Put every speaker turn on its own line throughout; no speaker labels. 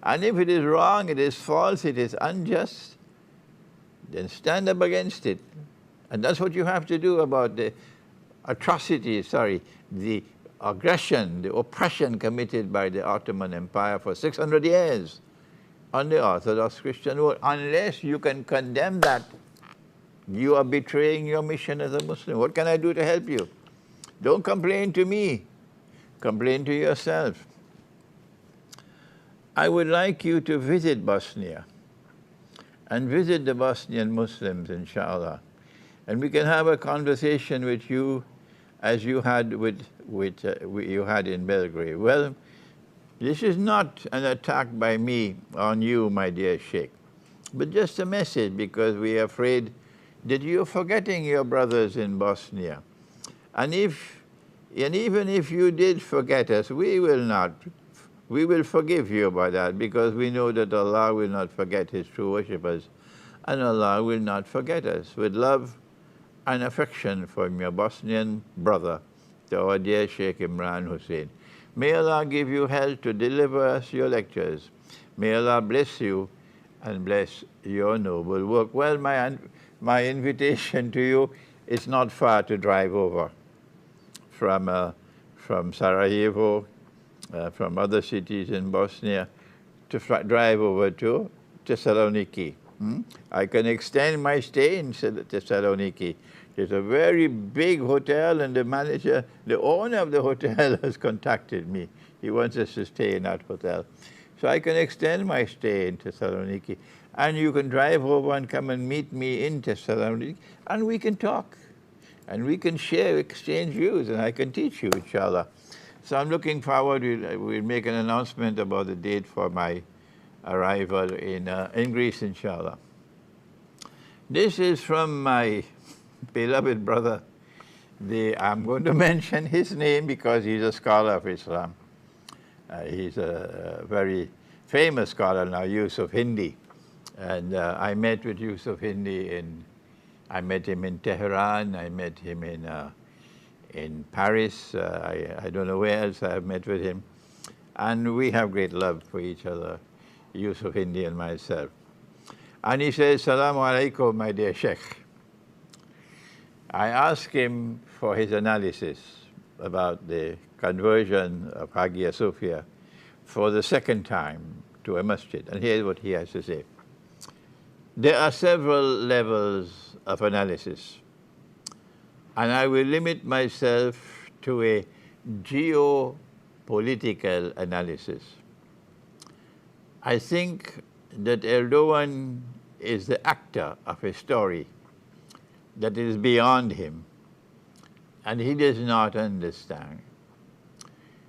And if it is wrong, it is false, it is unjust, then stand up against it. And that's what you have to do about the atrocities, the aggression, the oppression committed by the Ottoman Empire for 600 years on the Orthodox Christian world. Unless you can condemn that, you are betraying your mission as a Muslim. What can I do to help you? Don't complain to me. Complain to yourself. I would like you to visit Bosnia and visit the Bosnian Muslims, inshallah. And we can have a conversation with you as you had you had in Belgrade. Well, this is not an attack by me on you, my dear Sheikh, but just a message, because we are afraid that you're forgetting your brothers in Bosnia. And even if you did forget us, we will forgive you by that, because we know that Allah will not forget His true worshippers, and Allah will not forget us. With love and affection from your Bosnian brother, to our dear Sheikh Imran Hoesan. May Allah give you health to deliver us your lectures. May Allah bless you and bless your noble work. Well, my invitation to you is not far to drive over from Sarajevo, from other cities in Bosnia, to drive over to Thessaloniki. I can extend my stay in Thessaloniki. There's a very big hotel, and the manager, the owner of the hotel has contacted me. He wants us to stay in that hotel. So I can extend my stay in Thessaloniki. And you can drive over and come and meet me in Thessaloniki, and we can talk. And we can exchange views, and I can teach you, inshallah. So I'm looking forward. We'll make an announcement about the date for my arrival in Greece, inshallah. This is from my beloved brother. I'm going to mention his name because he's a scholar of Islam. He's a very famous scholar now, Yusuf Hindi. And I met with Yusuf Hindi I met him in Tehran, I met him in Paris, I don't know where else I've met with him. And we have great love for each other, Yusuf Hindi and myself. And he says, Assalamu Alaikum, my dear Sheikh. I asked him for his analysis about the conversion of Hagia Sophia for the second time to a masjid. And here's what he has to say. There are several levels of analysis, and I will limit myself to a geopolitical analysis. I think that Erdogan is the actor of a story that is beyond him, and he does not understand.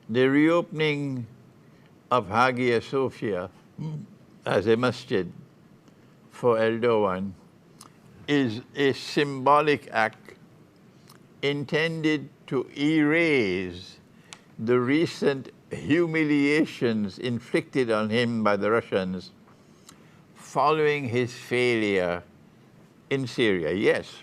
The reopening of Hagia Sophia as a masjid for Erdogan is a symbolic act intended to erase the recent humiliations inflicted on him by the Russians following his failure in Syria. Yes,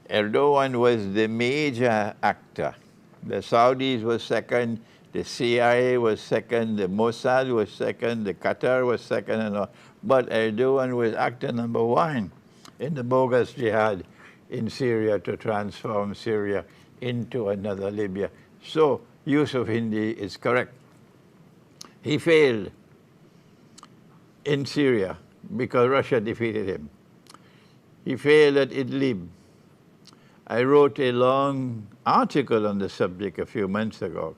Erdogan was the major actor. The Saudis were second, the CIA was second, the Mossad was second, the Qatar was second, and all. But Erdogan was actor number one in the bogus jihad in Syria to transform Syria into another Libya. So Yusuf Hindi is correct. He failed in Syria because Russia defeated him. He failed at Idlib. I wrote a long article on the subject a few months ago,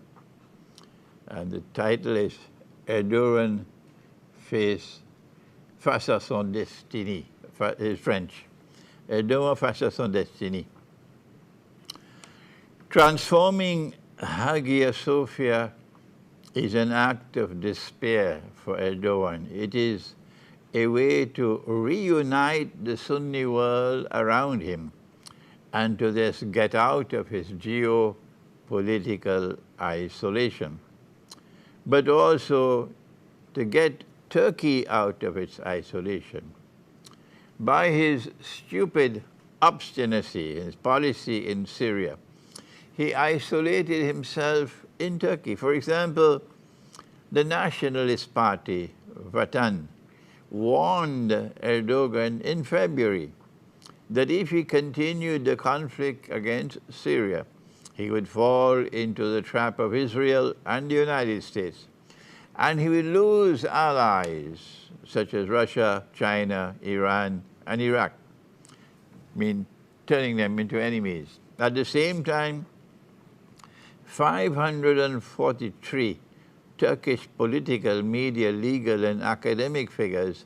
and the title is Erdogan face à son destiny. It's French. Erdogan face à son destiny. Transforming Hagia Sophia is an act of despair for Erdogan. It is a way to reunite the Sunni world around him and to just get out of his geopolitical isolation, but also to get Turkey out of its isolation. By his stupid obstinacy, his policy in Syria, he isolated himself in Turkey. For example, The Nationalist Party, Vatan, warned Erdogan in February that if he continued the conflict against Syria, he would fall into the trap of Israel and the United States, and he would lose allies such as Russia, China, Iran, and Iraq, turning them into enemies. At the same time, 543 Turkish political, media, legal, and academic figures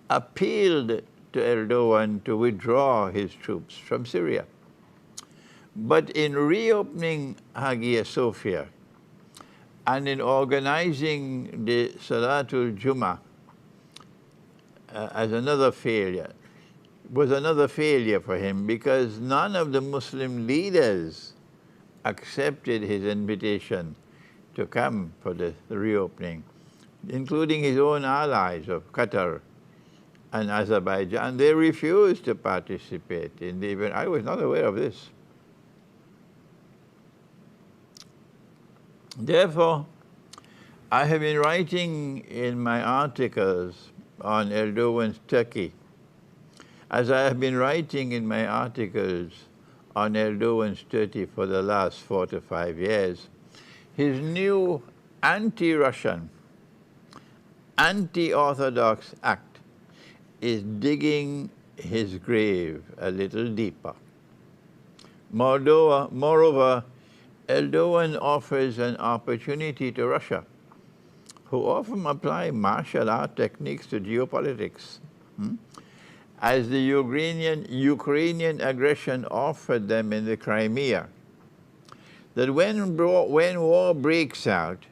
appealed to Erdogan to withdraw his troops from Syria. But in reopening Hagia Sophia and in organizing the Salatul Jummah as another failure, was another failure for him, because none of the Muslim leaders accepted his invitation to come for the reopening, including his own allies of Qatar and Azerbaijan. They refused to participate in the event. I was not aware of this. Therefore, I have been writing in my articles on Erdogan's Turkey, as I have been writing in my articles on Erdogan's Turkey for the last 4 to 5 years, his new anti-Russian, anti-Orthodox act is digging his grave a little deeper. Moreover, Erdogan offers an opportunity to Russia, who often apply martial art techniques to geopolitics, as the Ukrainian aggression offered them in the Crimea, that when war breaks out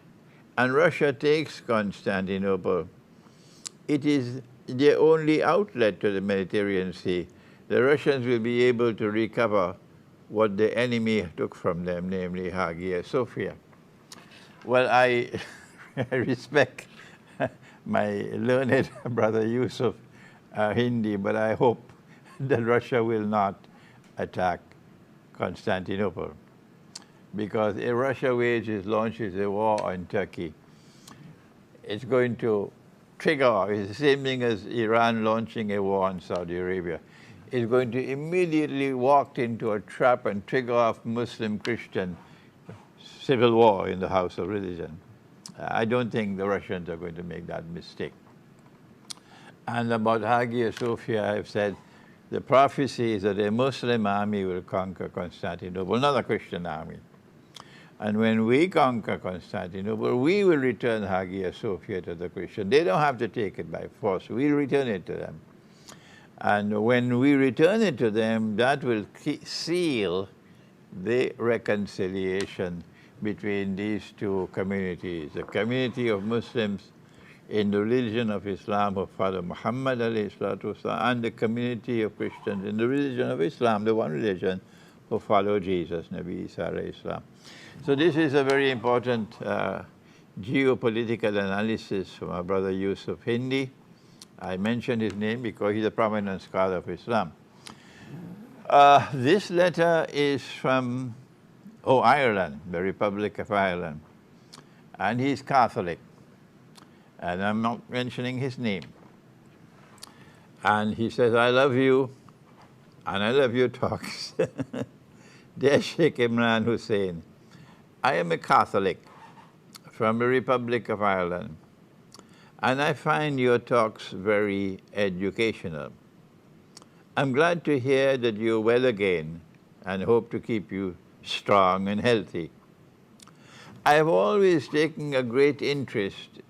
and Russia takes Constantinople, it is their only outlet to the Mediterranean Sea. The Russians will be able to recover what the enemy took from them, namely Hagia Sophia. Well, I respect my learned brother Yusuf Hindi, but I hope that Russia will not attack Constantinople, because if Russia launches a war on Turkey, it's going to trigger, it's the same thing as Iran launching a war on Saudi Arabia. It's going to immediately walk into a trap and trigger off Muslim-Christian civil war in the house of religion. I don't think the Russians are going to make that mistake. And about Hagia Sophia, I've said the prophecy is that a Muslim army will conquer Constantinople, not a Christian army. And when we conquer Constantinople, we will return Hagia Sophia to the Christians. They don't have to take it by force. We'll return it to them. And when we return it to them, that will seal the reconciliation between these two communities, the community of Muslims in the religion of Islam of Father Muhammad and the community of Christians in the religion of Islam, the one religion who follow Jesus, Nabi Isa alayhi salam. So this is a very important geopolitical analysis from our brother Yusuf Hindi. I mentioned his name because he's a prominent scholar of Islam. This letter is from Ireland, the Republic of Ireland, and he's Catholic, and I'm not mentioning his name. And he says, I love you, and I love your talks. Dear Sheikh Imran Hoesan, I am a Catholic from the Republic of Ireland, and I find your talks very educational. I'm glad to hear that you're well again and hope to keep you strong and healthy. I have always taken a great interest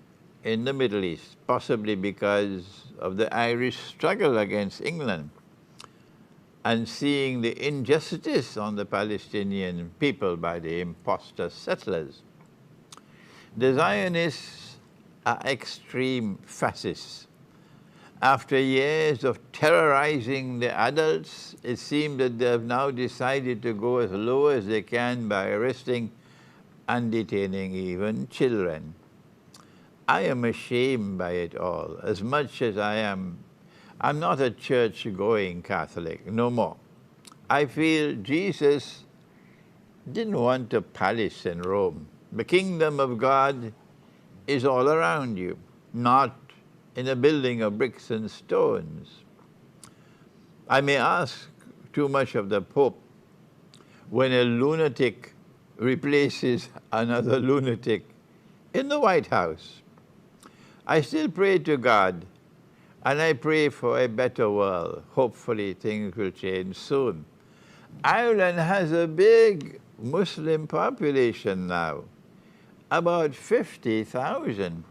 in the Middle East, possibly because of the Irish struggle against England and seeing the injustice on the Palestinian people by the imposter settlers. The Zionists are extreme fascists. After years of terrorizing the adults, it seems that they have now decided to go as low as they can by arresting and detaining even children. I am ashamed by it all, as much as I'm not a church-going Catholic, no more. I feel Jesus didn't want a palace in Rome. The kingdom of God is all around you, not in a building of bricks and stones. I may ask too much of the Pope when a lunatic replaces another lunatic in the White House. I still pray to God, and I pray for a better world. Hopefully things will change soon. Ireland has a big Muslim population now, about 50,000.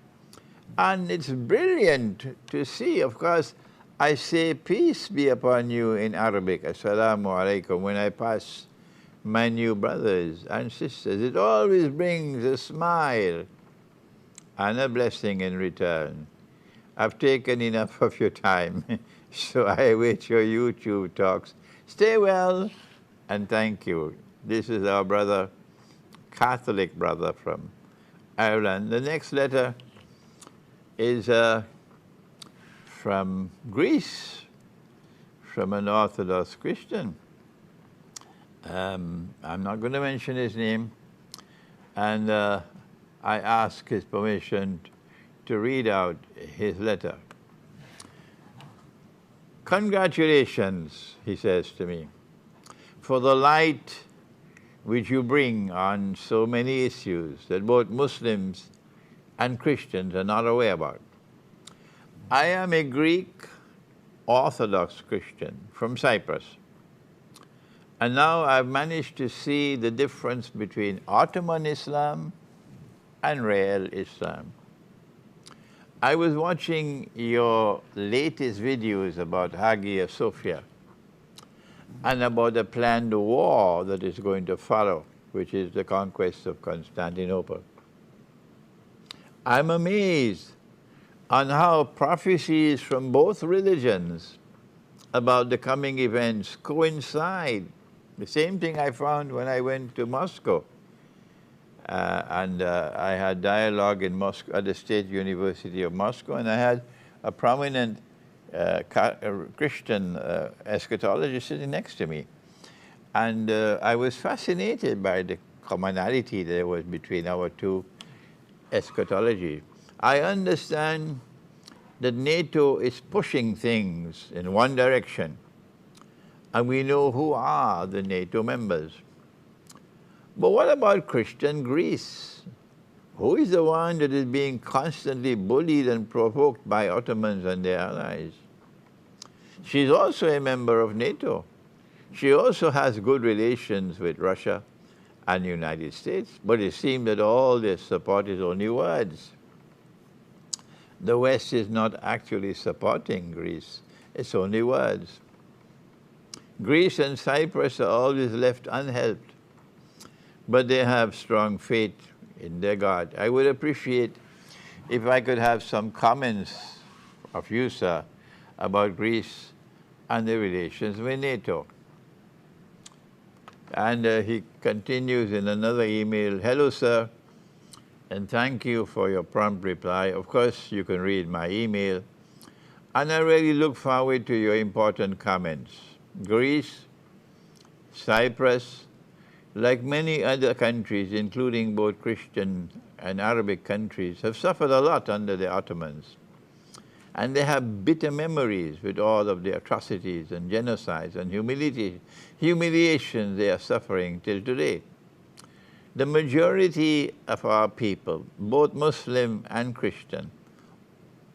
And it's brilliant to see. Of course, I say peace be upon you in Arabic, Assalamu Alaikum, when I pass my new brothers and sisters. It always brings a smile and a blessing in return. I've taken enough of your time, so I await your YouTube talks. Stay well, and thank you. This is our brother, Catholic brother from Ireland. The next letter is from Greece, from an Orthodox Christian. I'm not going to mention his name, and I ask his permission to read out his letter. Congratulations, he says to me, for the light which you bring on so many issues that both Muslims and Christians are not aware about. I am a Greek Orthodox Christian from Cyprus, and now I've managed to see the difference between Ottoman Islam and real Islam. I was watching your latest videos about Hagia Sophia and about the planned war that is going to follow, which is the conquest of Constantinople. I'm amazed on how prophecies from both religions about the coming events coincide. The same thing I found when I went to Moscow. I had dialogue in Moscow at the State University of Moscow, and I had a prominent Christian eschatologist sitting next to me. And I was fascinated by the commonality there was between our two eschatology. I understand that NATO is pushing things in one direction, and we know who are the NATO members. But what about Christian Greece? Who is the one that is being constantly bullied and provoked by Ottomans and their allies? She's also a member of NATO. She also has good relations with Russia and the United States, but it seems that all this support is only words. The West is not actually supporting Greece. It's only words. Greece and Cyprus are always left unhelped, but they have strong faith in their God. I would appreciate if I could have some comments of you, sir, about Greece and the relations with NATO. And he continues in another email, hello, sir, and thank you for your prompt reply. Of course, you can read my email, and I really look forward to your important comments. Greece, Cyprus, like many other countries, including both Christian and Arabic countries, have suffered a lot under the Ottomans. And they have bitter memories with all of the atrocities and genocides and humiliations they are suffering till today. The majority of our people, both Muslim and Christian,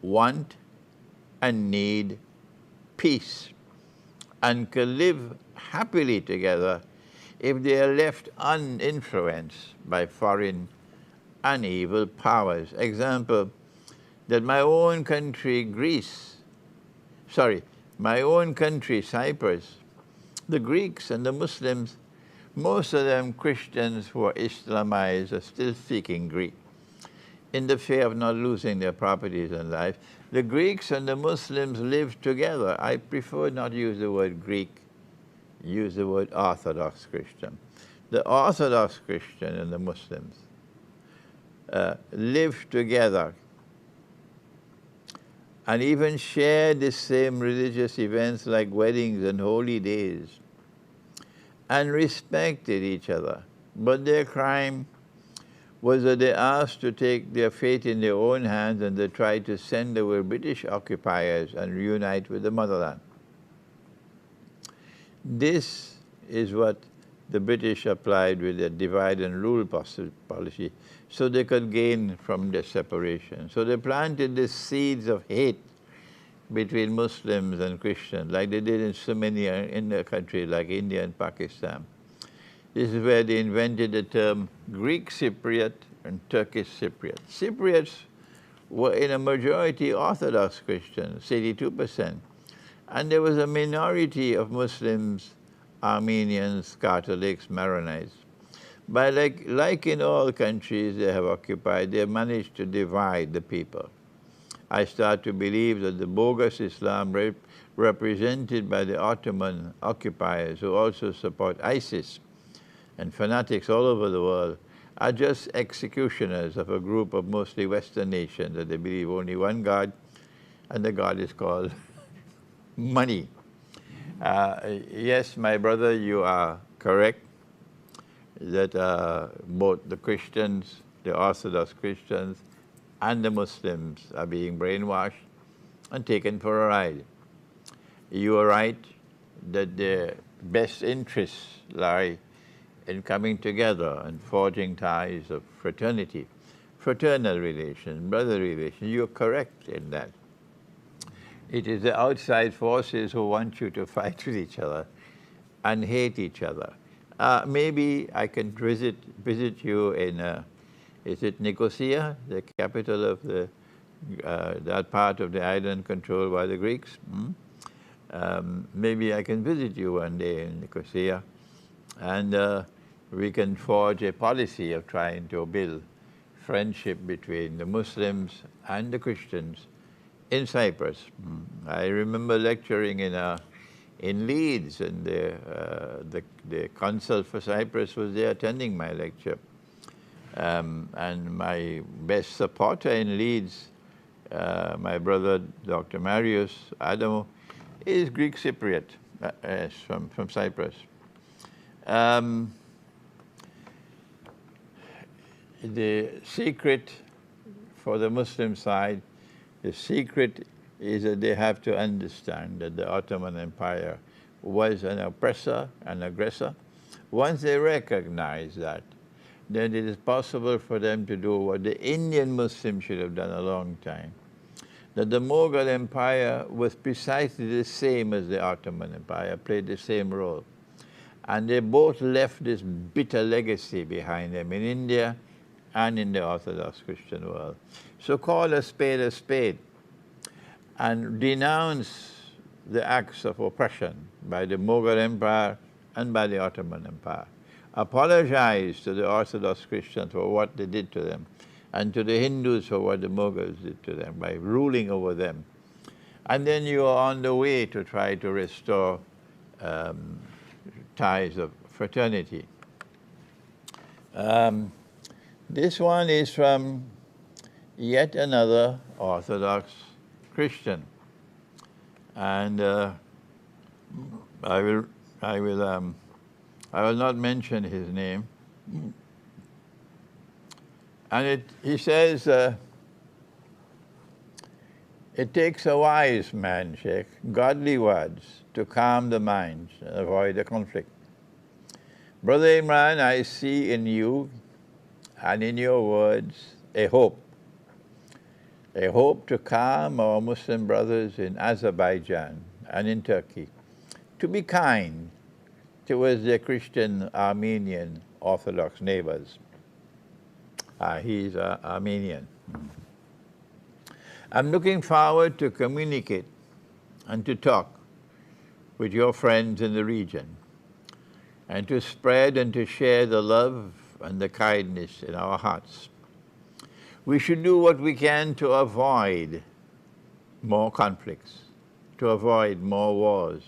want and need peace and can live happily together if they are left uninfluenced by foreign and evil powers. Example, that my own country, Cyprus, the Greeks and the Muslims, most of them Christians who are Islamized, are still speaking Greek in the fear of not losing their properties and life. The Greeks and the Muslims live together. I prefer not use the word Greek, use the word Orthodox Christian. The Orthodox Christian and the Muslims live together and even share the same religious events like weddings and holy days, and respected each other. But their crime was that they asked to take their fate in their own hands, and they tried to send away British occupiers and reunite with the motherland. This is what the British applied with their divide and rule policy, so they could gain from their separation. So they planted the seeds of hate between Muslims and Christians, like they did in so many in the countries like India and Pakistan. This is where they invented the term Greek Cypriot and Turkish Cypriot. Cypriots were in a majority Orthodox Christians, 82%. And there was a minority of Muslims, Armenians, Catholics, Maronites. But like in all countries they have occupied, they have managed to divide the people. I start to believe that the bogus Islam represented by the Ottoman occupiers, who also support ISIS, and fanatics all over the world, are just executioners of a group of mostly Western nations that they believe only one God, and the God is called money. Yes, my brother, you are correct that both the Christians, the Orthodox Christians, and the Muslims are being brainwashed and taken for a ride. You are right that their best interests lie in coming together and forging ties of fraternity, fraternal relations, brotherly relations. You're correct in that. It is the outside forces who want you to fight with each other and hate each other. Maybe I can visit you in, is it Nicosia, the capital of that part of the island controlled by the Greeks? Maybe I can visit you one day in Nicosia, and we can forge a policy of trying to build friendship between the Muslims and the Christians in Cyprus. I remember lecturing in Leeds, and the consul for Cyprus was there attending my lecture. And my best supporter in Leeds, my brother Dr. Marius Adamu, is Greek Cypriot, from Cyprus. The secret for the Muslim side, the secret is that they have to understand that the Ottoman Empire was an oppressor, an aggressor. Once they recognize that, then it is possible for them to do what the Indian Muslims should have done a long time. That the Mughal Empire was precisely the same as the Ottoman Empire, played the same role. And they both left this bitter legacy behind them in India and in the Orthodox Christian world. So call a spade, and denounce the acts of oppression by the Mughal Empire and by the Ottoman Empire. Apologize to the Orthodox Christians for what they did to them, and to the Hindus for what the Mughals did to them by ruling over them. And then you are on the way to try to restore ties of fraternity. This one is from yet another Orthodox Christian, and I will not mention his name. And he says, it takes a wise man, Sheikh, godly words to calm the mind and avoid the conflict. Brother Imran, I see in you and in your words a hope to calm our Muslim brothers in Azerbaijan and in Turkey, to be kind towards their Christian Armenian Orthodox neighbors. He's Armenian. I'm looking forward to communicate and to talk with your friends in the region, and to spread and to share the love and the kindness in our hearts. We should do what we can to avoid more conflicts, to avoid more wars.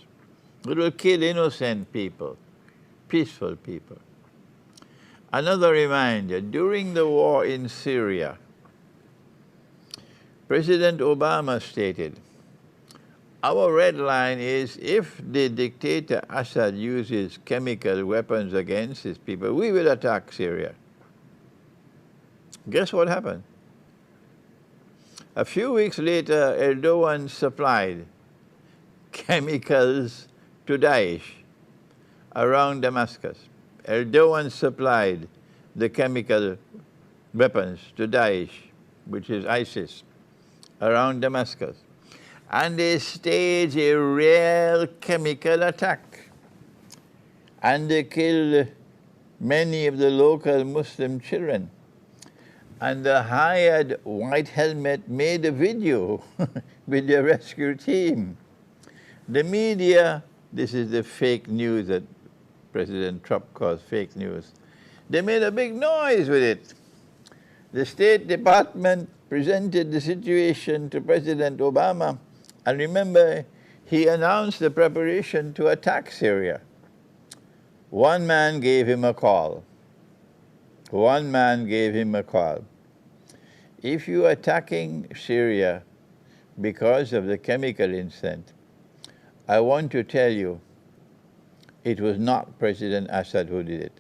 It will kill innocent people, peaceful people. Another reminder, during the war in Syria, President Obama stated, our red line is if the dictator Assad uses chemical weapons against his people, we will attack Syria. Guess what happened? A few weeks later, Erdogan supplied chemicals to Daesh around Damascus. Erdogan supplied the chemical weapons to Daesh, which is ISIS, around Damascus. And they staged a real chemical attack. And they killed many of the local Muslim children. And the hired white helmet made a video with the rescue team. The media, this is the fake news that President Trump calls fake news, they made a big noise with it. The State Department presented the situation to President Obama, and remember, he announced the preparation to attack Syria. One man gave him a call. One man gave him a call. If you are attacking Syria because of the chemical incident, I want to tell you, it was not President Assad who did it.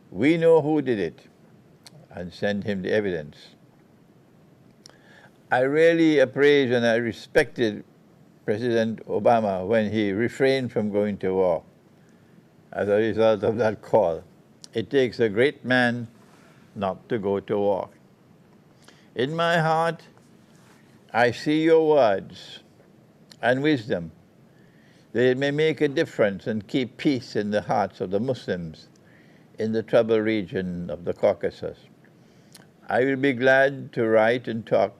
We know who did it, and send him the evidence. I really appraised and I respected President Obama when he refrained from going to war as a result of that call. It takes a great man not to go to war. In my heart, I see your words and wisdom. They may make a difference and keep peace in the hearts of the Muslims in the troubled region of the Caucasus. I will be glad to write and talk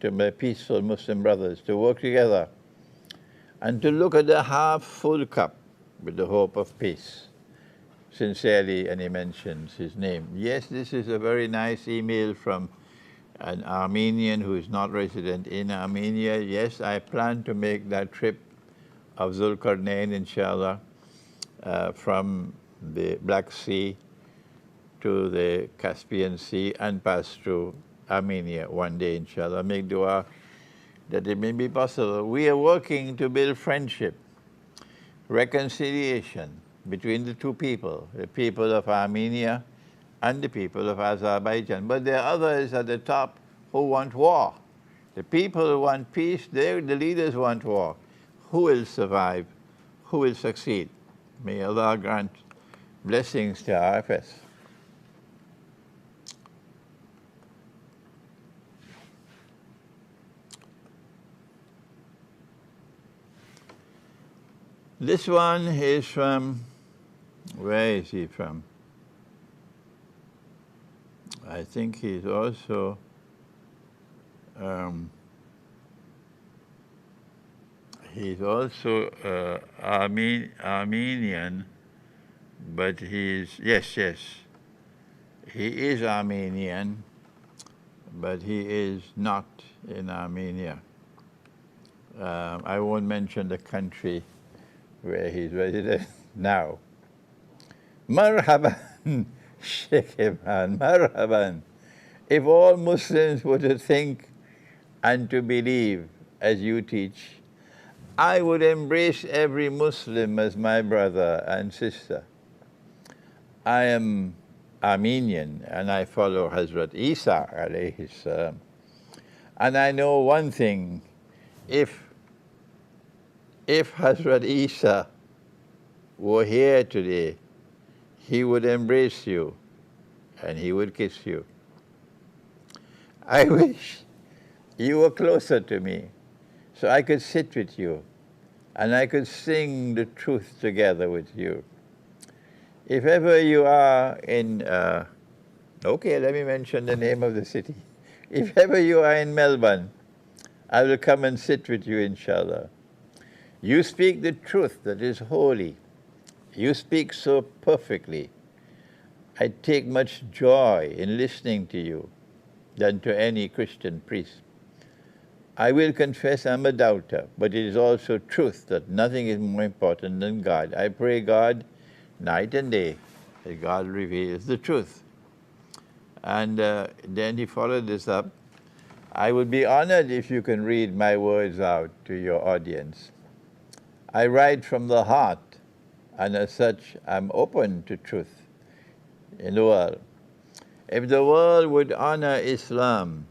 to my peaceful Muslim brothers to work together and to look at the half-full cup with the hope of peace. Sincerely, and he mentions his name. Yes, this is a very nice email from an Armenian who is not resident in Armenia. Yes, I plan to make that trip of Zulkarnain, inshallah, from the Black Sea to the Caspian Sea and pass through Armenia one day, inshallah. Make dua that it may be possible. We are working to build friendship, reconciliation between the two people, the people of Armenia and the people of Azerbaijan. But there are others at the top who want war. The people who want peace, the leaders want war. Who will survive? Who will succeed? May Allah grant blessings to RFS. This one is from, where is he from? I think he's also Armenian, but yes, he is Armenian, but he is not in Armenia. I won't mention the country where he's resident now. Marhaban, Sheikh Imran, marhaban. If all Muslims were to think and to believe as you teach, I would embrace every Muslim as my brother and sister. I am Armenian and I follow Hazrat Isa alayhi salam. And I know one thing, if Hazrat Isa were here today, he would embrace you and he would kiss you. I wish you were closer to me so I could sit with you and I could sing the truth together with you. If ever you are in, okay, let me mention the name of the city. If ever you are in Melbourne, I will come and sit with you, inshallah. You speak the truth that is holy. You speak so perfectly. I take much joy in listening to you than to any Christian priest. I will confess I'm a doubter, but it is also truth that nothing is more important than God. I pray God night and day that God reveals the truth. And then he followed this up. I would be honored if you can read my words out to your audience. I write from the heart, and as such, I'm open to truth in the world. If the world would honor Islam,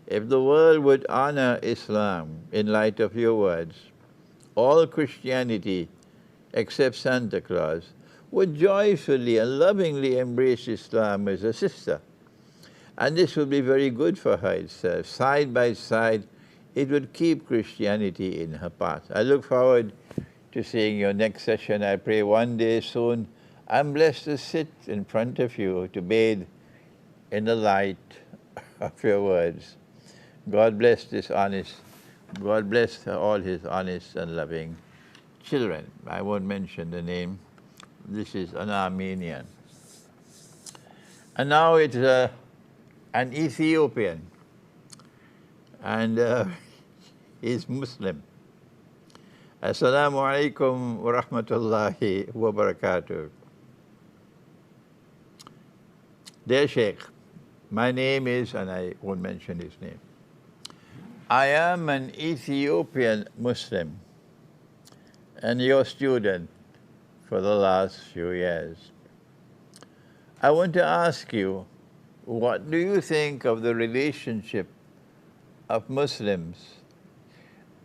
if the world would honor Islam in light of your words, all Christianity, except Santa Claus, would joyfully and lovingly embrace Islam as a sister. And this would be very good for her itself. Side by side, it would keep Christianity in her path. I look forward to seeing your next session. I pray one day soon I'm blessed to sit in front of you to bathe in the light of your words. God bless this honest, God bless all his honest and loving children. I won't mention the name. This is an Armenian. And now it's an Ethiopian, and he's Muslim. Assalamu alaikum wa rahmatullahi wa barakatuh. Dear Sheikh, my name is, and I won't mention his name, I am an Ethiopian Muslim and your student for the last few years. I want to ask you, what do you think of the relationship of Muslims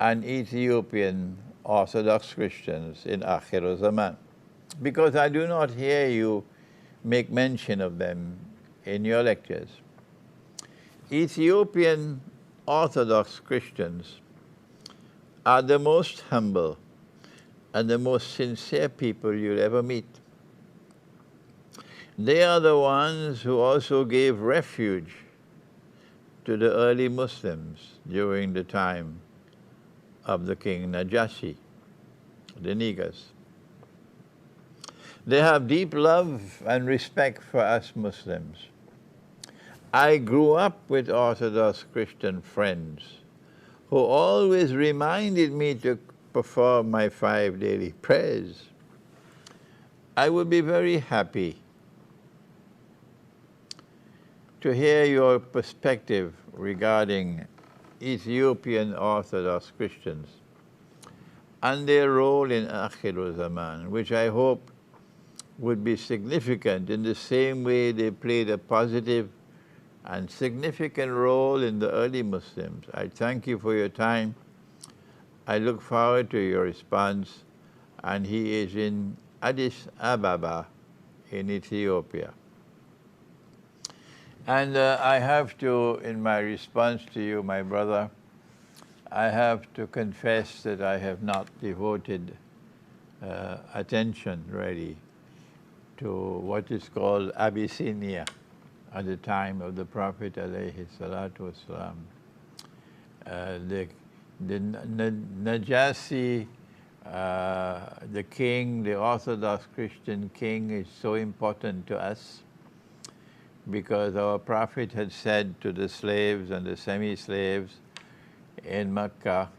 and Ethiopian Orthodox Christians in Akhir Zaman? Because I do not hear you make mention of them in your lectures. Ethiopian Orthodox Christians are the most humble and the most sincere people you'll ever meet. They are the ones who also gave refuge to the early Muslims during the time of the King Najashi, the Negus. They have deep love and respect for us Muslims. I grew up with Orthodox Christian friends who always reminded me to perform my 5 daily prayers. I would be very happy to hear your perspective regarding Ethiopian Orthodox Christians and their role in Akhir Zaman, which I hope would be significant in the same way they played a positive and significant role in the early Muslims. I thank you for your time. I look forward to your response. And he is in Addis Ababa in Ethiopia. And I have to, in my response to you, my brother, I have to confess that I have not devoted attention really to what is called Abyssinia at the time of the Prophet alayhi salatu wasalam. The Najasi, the king, the Orthodox Christian king, is so important to us because our Prophet had said to the slaves and the semi-slaves in Mecca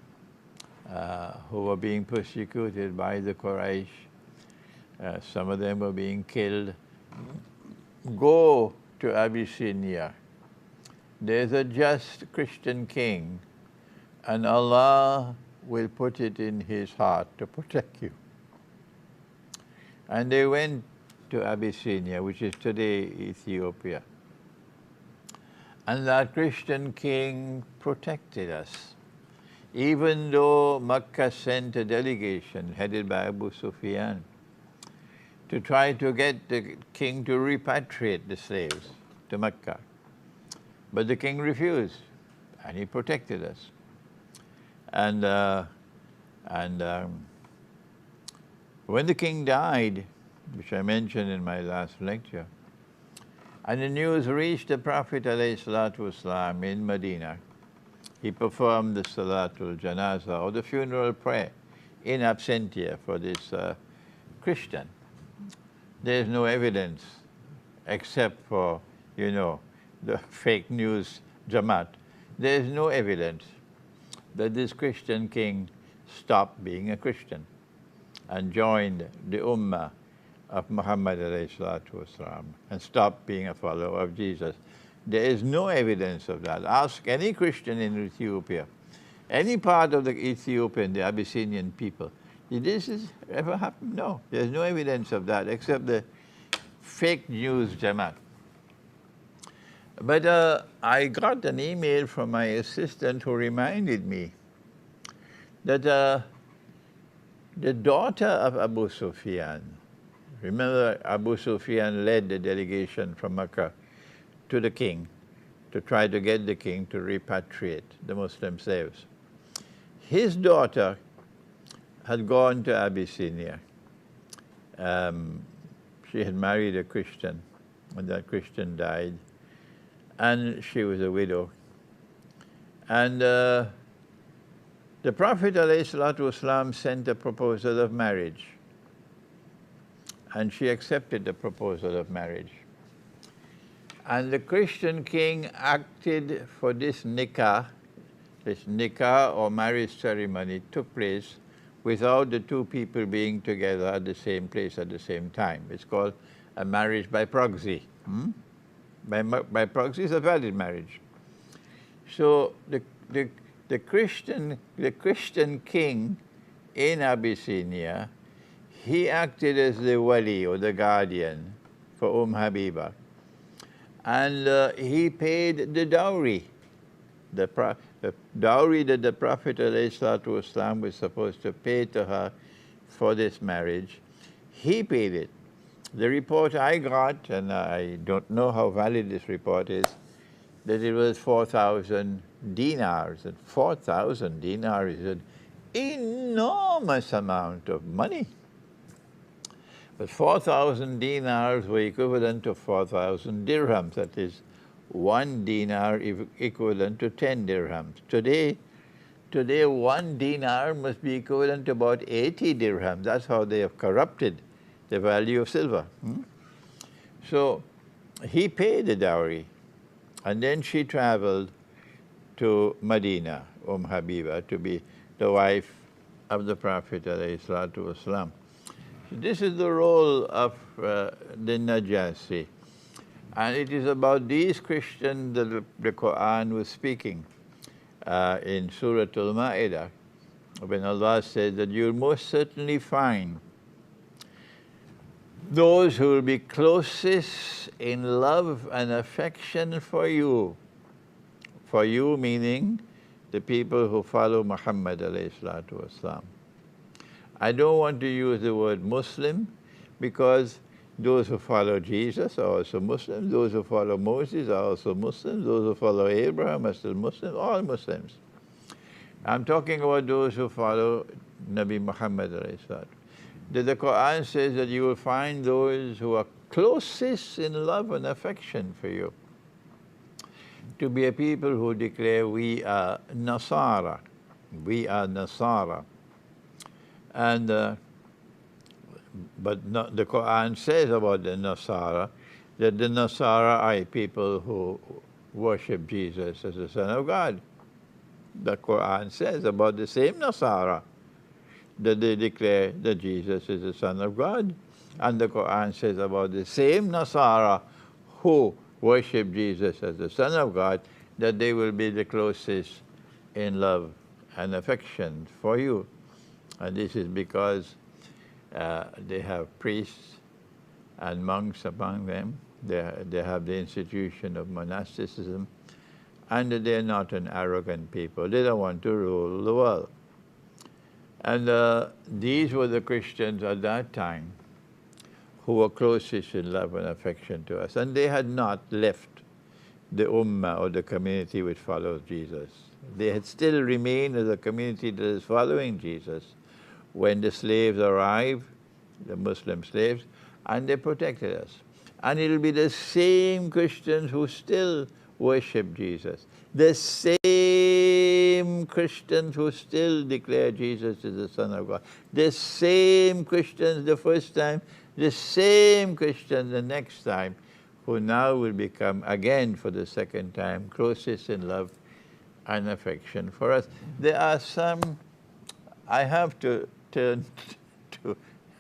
who were being persecuted by the Quraysh, some of them were being killed, go to Abyssinia. There's a just Christian king, and Allah will put it in his heart to protect you. And they went to Abyssinia, which is today Ethiopia. And that Christian king protected us. Even though Mecca sent a delegation headed by Abu Sufyan to try to get the king to repatriate the slaves to Mecca. But the king refused, and he protected us. And when the king died, which I mentioned in my last lecture, and the news reached the Prophet ﷺ in Medina, he performed the Salatul Janazah, or the funeral prayer, in absentia for this Christian. There's no evidence except for, you know, the fake news Jamaat. There's no evidence that this Christian king stopped being a Christian and joined the Ummah of Muhammad ﷺ and stopped being a follower of Jesus. There is no evidence of that. Ask any Christian in Ethiopia, any part of the Ethiopian, the Abyssinian people, did this ever happen? No, there's no evidence of that except the fake news Jamaat. But I got an email from my assistant who reminded me that the daughter of Abu Sufyan, remember Abu Sufyan led the delegation from Mecca to the king to try to get the king to repatriate the Muslim slaves. His daughter had gone to Abyssinia. She had married a Christian, and that Christian died, and she was a widow. And the Prophet ﷺ sent a proposal of marriage, and she accepted the proposal of marriage. And the Christian king acted for this nikah or marriage ceremony took place without the two people being together at the same place at the same time. It's called a marriage by proxy. By proxy is a valid marriage. So the Christian king in Abyssinia, he acted as the wali or the guardian for Habiba. And he paid the dowry, the dowry that the Prophet ﷺ was supposed to pay to her for this marriage. He paid it. The report I got, and I don't know how valid this report is, that it was 4,000 dinars. And 4,000 dinars is an enormous amount of money. But 4,000 dinars were equivalent to 4,000 dirhams. That is, 1 dinar equivalent to 10 dirhams. Today 1 dinar must be equivalent to about 80 dirhams. That's how they have corrupted the value of silver. So he paid the dowry, and then she traveled to Medina, Habiba, to be the wife of the Prophet ﷺ. This is the role of the Najasi. And it is about these Christians that the Quran was speaking in Surah Al-Ma'idah, when Allah says that you'll most certainly find those who will be closest in love and affection for you. For you meaning the people who follow Muhammad ﷺ. I don't want to use the word Muslim because those who follow Jesus are also Muslims, those who follow Moses are also Muslims, those who follow Abraham are still Muslims, all Muslims. I'm talking about those who follow Nabi Muhammad ﷺ. The Quran says that you will find those who are closest in love and affection for you to be a people who declare we are Nasara. We are Nasara. And but the Quran says about the Nasara that the Nasara are people who worship Jesus as the Son of God. The Quran says about the same Nasara that they declare that Jesus is the Son of God. And the Quran says about the same Nasara who worship Jesus as the Son of God that they will be the closest in love and affection for you. And this is because they have priests and monks among them. They have the institution of monasticism, and they're not an arrogant people. They don't want to rule the world. And these were the Christians at that time who were closest in love and affection to us. And they had not left the ummah or the community which follows Jesus. They had still remained as a community that is following Jesus when the slaves arrived, the Muslim slaves, and they protected us. And it'll be the same Christians who still worship Jesus, the same Christians who still declare Jesus is the Son of God, the same Christians the first time, the same Christians the next time, who now will become again for the second time closest in love and affection for us. There are some, I have to turn to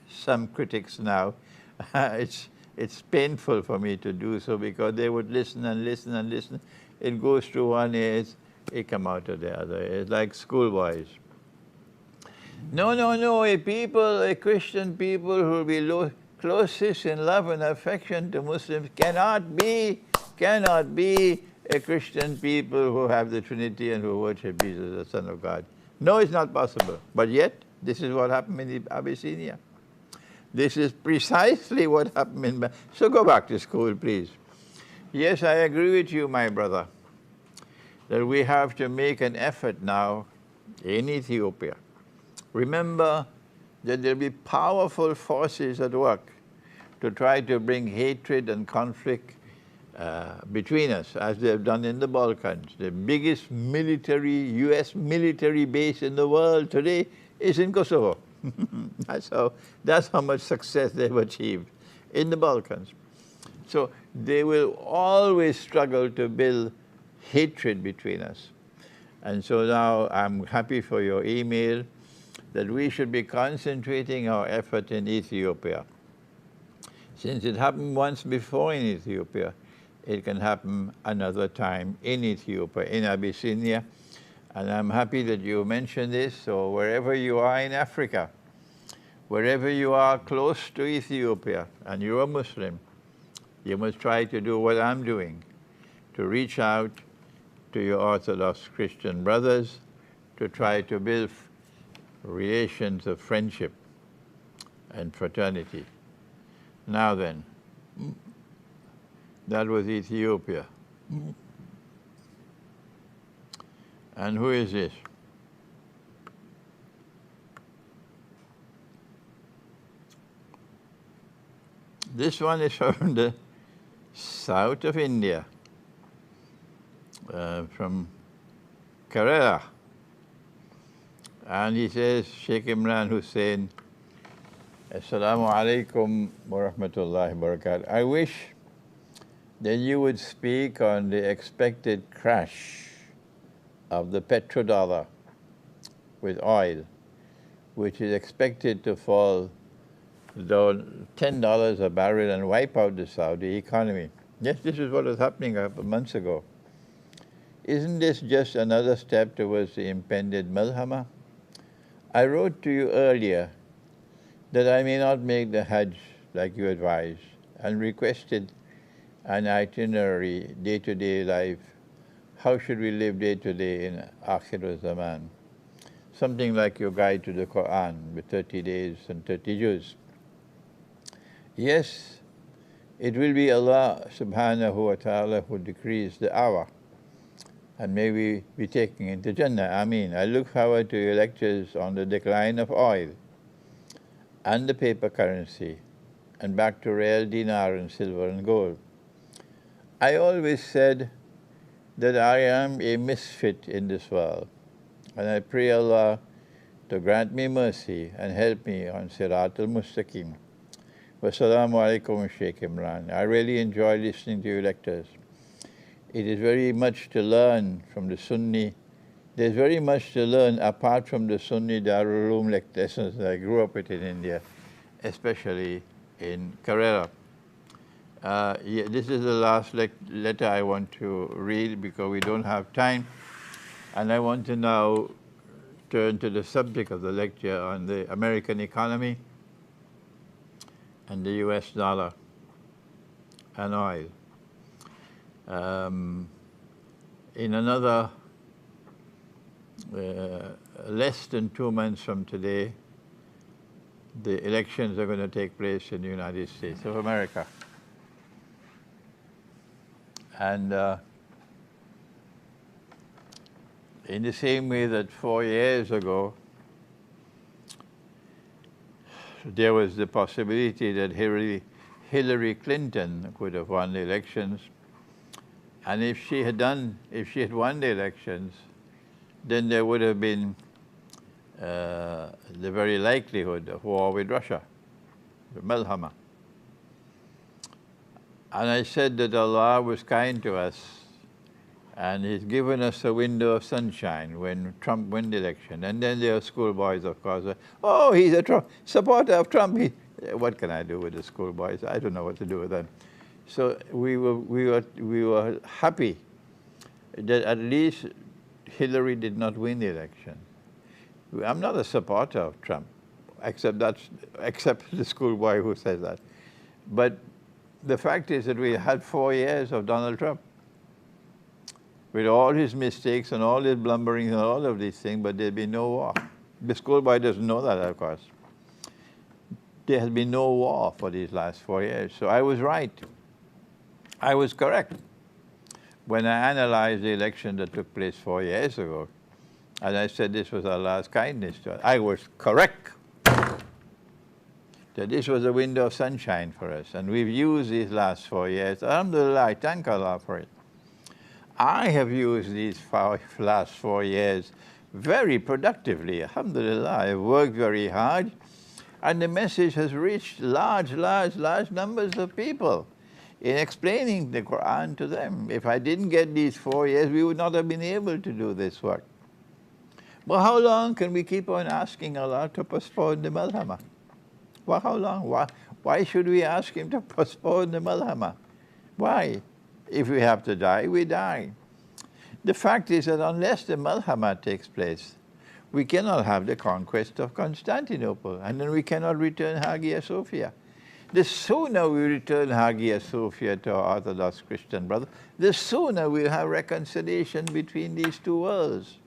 some critics now. It's painful for me to do so because they would listen and listen and listen. It goes through one ear, it comes out of the other. It's like schoolboys. No, a Christian people who will be closest in love and affection to Muslims cannot be cannot be a Christian people who have the Trinity and who worship Jesus, the Son of God. No, it's not possible. But yet, this is what happened in Abyssinia. This is precisely what happened in... So go back to school, please. Yes, I agree with you, my brother, that we have to make an effort now in Ethiopia. Remember that there will be powerful forces at work to try to bring hatred and conflict between us, as they have done in the Balkans. The biggest military, US military base in the world today is in Kosovo. That's how much success they've achieved in the Balkans. So they will always struggle to build hatred between us. And so now I'm happy for your email that we should be concentrating our effort in Ethiopia. Since it happened once before in Ethiopia, it can happen another time in Ethiopia, in Abyssinia. And I'm happy that you mentioned this. So wherever you are in Africa, wherever you are close to Ethiopia, and you're a Muslim, you must try to do what I'm doing, to reach out to your Orthodox Christian brothers, to try to build relations of friendship and fraternity. Now then, that was Ethiopia. And who is this? This one is from the south of India, from Kerala. And he says, Sheikh Imran N Hoesan, Assalamu Alaikum wa rahmatullahi wa barakatuh. I wish that you would speak on the expected crash of the petrodollar with oil, which is expected to fall down $10 a barrel and wipe out the Saudi economy. Yes, this is what was happening a couple months ago. Isn't this just another step towards the impended Malhama? I wrote to you earlier that I may not make the Hajj like you advised, and requested an itinerary, day-to-day life. How should we live day-to-day in Akhir Zaman? Something like your guide to the Quran with 30 days and 30 Juz. Yes, it will be Allah subhanahu wa ta'ala who decrees the hour, and may we be taken into Jannah. Ameen. I look forward to your lectures on the decline of oil and the paper currency, and back to real dinar and silver and gold. I always said that I am a misfit in this world, and I pray Allah to grant me mercy and help me on Sirat al-Mustaqim. Assalamu Alaikum, Sheikh Imran. I really enjoy listening to your lectures. It is very much to learn from the Sunni. There's very much to learn apart from the Sunni Darul Uloom lessons that I grew up with in India, especially in Kerala. Yeah, this is the last letter I want to read because we don't have time. And I want to now turn to the subject of the lecture on the American economy and the US dollar and oil. In another less than 2 months from today, the elections are going to take place in the United States of America. And in the same way that 4 years ago, there was the possibility that Hillary Clinton could have won the elections, and if she had won the elections, then there would have been the very likelihood of war with Russia, the Malhama. And I said that Allah was kind to us, and He's given us a window of sunshine when Trump won the election. And then there are schoolboys, of course. Oh, he's a supporter of Trump. What can I do with the schoolboys? I don't know what to do with them. So we were happy that at least Hillary did not win the election. I'm not a supporter of Trump, except the schoolboy who says that. But the fact is that we had 4 years of Donald Trump with all his mistakes and all his blundering and all of these things, but there'd been no war. The schoolboy doesn't know that, of course. There has been no war for these last 4 years. So I was right. I was correct when I analyzed the election that took place 4 years ago. And I said this was our last kindness to us. I was correct that this was a window of sunshine for us. And we've used these last 4 years. Alhamdulillah, I thank Allah for it. I have used these last 4 years very productively. Alhamdulillah, I've worked very hard. And the message has reached large numbers of people in explaining the Quran to them. If I didn't get these 4 years, we would not have been able to do this work. But how long can we keep on asking Allah to postpone the Malhama? Well, how long? Why should we ask Him to postpone the Malhama? Why? If we have to die, we die. The fact is that unless the Malhama takes place, we cannot have the conquest of Constantinople, and then we cannot return Hagia Sophia. The sooner we return Hagia Sophia to our Orthodox Christian brother, the sooner we'll have reconciliation between these two worlds.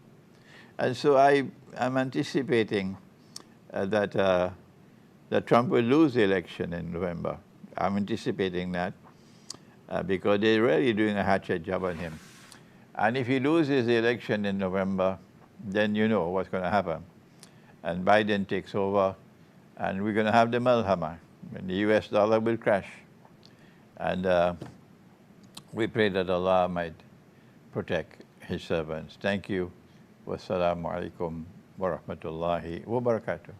And so I am anticipating that Trump will lose the election in November. I'm anticipating that because they're really doing a hatchet job on him. And if he loses the election in November, then you know what's going to happen. And Biden takes over, and we're going to have the Malhama, and the US dollar will crash. And we pray that Allah might protect His servants. Thank you. Wassalamu alaikum wa rahmatullahi wa barakatuh.